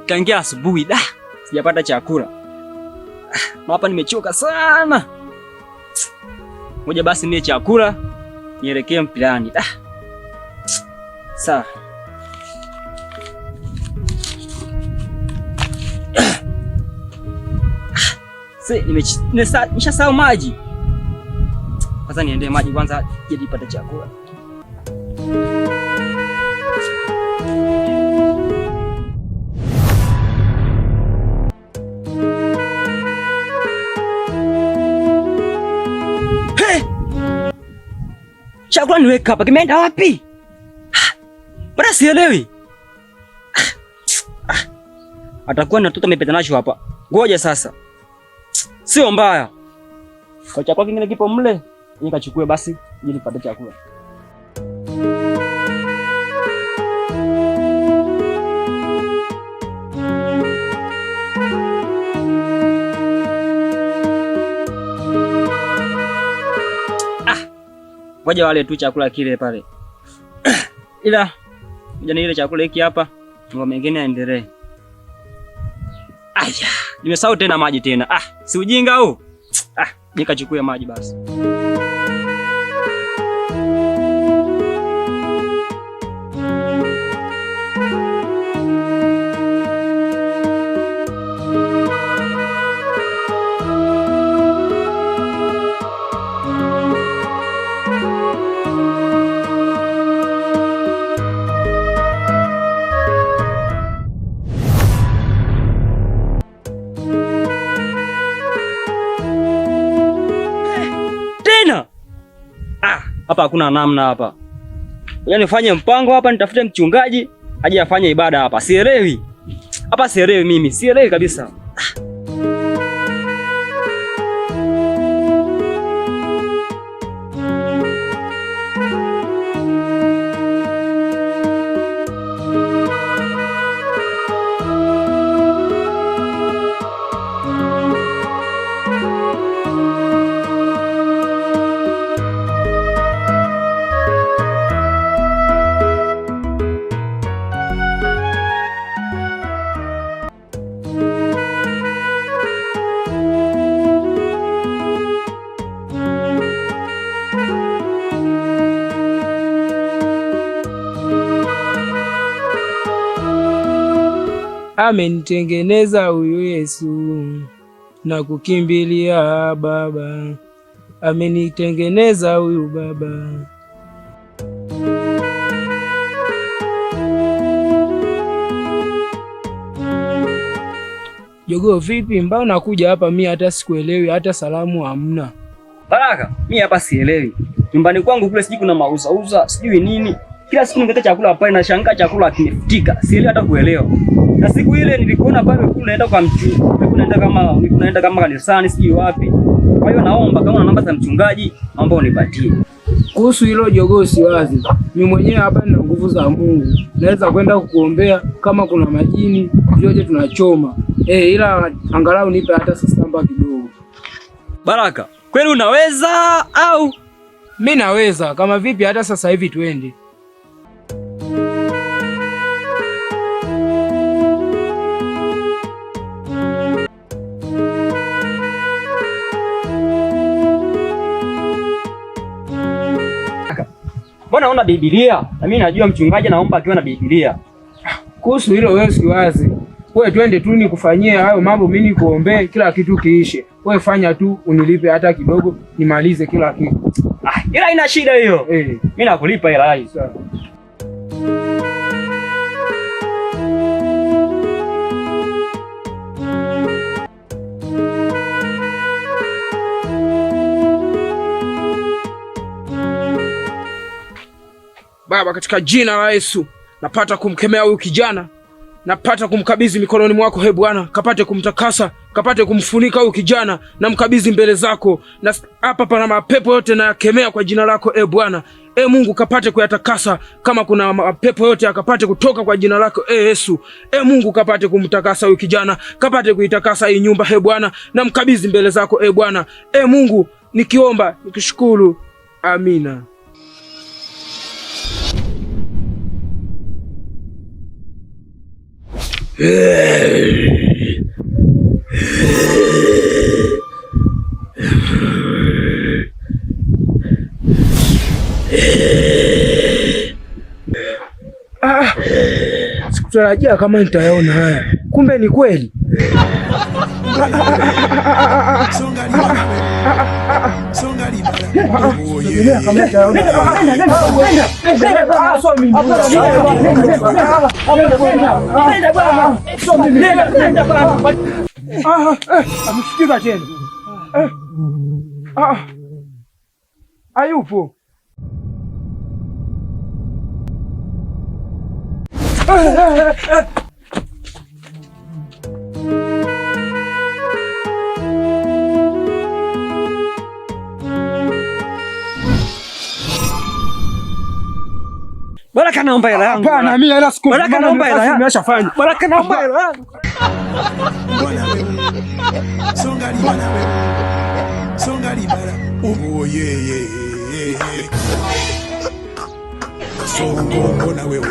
tangia asubuhi sijapata chakula. Hapa nimechoka sana. Ngoja basi nile chakula nielekee mpilani. Sawa. Nimeshasahau maji. Kwanza niende maji kwanza ili nipate chakula. Chakula niweka hapa kimeenda wapi? Bora sielewi. Atakuwa na mtoto amepita nacho hapa. Ngoja sasa. Sio mbaya. Kwa chakula kingine kipo mle, nikachukue basi ili nipate chakula. Ngoja wale tu chakula kile pale. Ila ngoja ile chakula hiki hapa, mambo mengine yaendelee. Aya, nimesahau tena maji tena. Si ujinga huu. Nikachukue maji basi. Hapa hakuna namna hapa. Yaani nifanye mpango hapa, nitafute mchungaji aje afanye ibada hapa. Sielewi. Hapa sielewi mimi. Sielewi kabisa. Amenitengeneza huyu Yesu na kukimbilia Baba. Amenitengeneza huyu Baba. Jogoo vipi? Mbona unakuja hapa? Mimi hata sikuelewi, hata salamu hamna. Baraka, mimi hapa sielewi. Nyumbani kwangu kule sijui kuna mauza sijui nini. Kila siku ningeta chakula pale na shangaa chakula kimefutika. Sielewi hata kuelewa. Na siku ile nilikuona pale kule naenda kwa naenda kama kanisani sijui wapi. Kwa hiyo naomba kama una namba za mchungaji, naomba unipatie. Kuhusu hilo jogoo si wazi. Mimi mwenyewe hapa nina nguvu za Mungu. Naweza kwenda kukuombea kama kuna majini, vyote tunachoma. Ila angalau nipe hata sasamba kidogo. Baraka, kweli unaweza au? Mimi naweza. Kama vipi hata sasa hivi twende. Mbona naona Biblia? Na mimi najua mchungaji naomba akiwa na Biblia. Kuhusu hilo wewe si wazi. Wewe twende tu nikufanyie hayo mambo, mimi nikuombee kila kitu kiishe. Wewe fanya tu unilipe hata kidogo nimalize kila kitu. Ila ina shida hiyo. Mimi nakulipa hela hii. Sawa. Baba, katika jina la Yesu napata kumkemea huyu kijana, napata kumkabidhi mikononi mwako. He Bwana, kapate kumtakasa, kapate kumfunika huyu kijana, na mkabidhi mbele zako. Na hapa pana mapepo yote na yakemea kwa jina lako Bwana. Mungu, kapate kuyatakasa. Kama kuna mapepo yote akapate kutoka kwa jina lako Yesu. Mungu, kapate kumtakasa huyu kijana, kapate kuitakasa hii nyumba he Bwana, na mkabidhi mbele zako Bwana. Mungu, nikiomba nikishukuru. Amina. Sikutarajia kama nitayaona haya, kumbe ni kweli. Ameshika tena. Hayupo. Baraka naomba hela yangu. Hapana, mimi hela siku. Baraka naomba hela yangu. Nimeshafanya. Baraka naomba hela yangu. Songa libala. Oh yeah. Songo na wewe.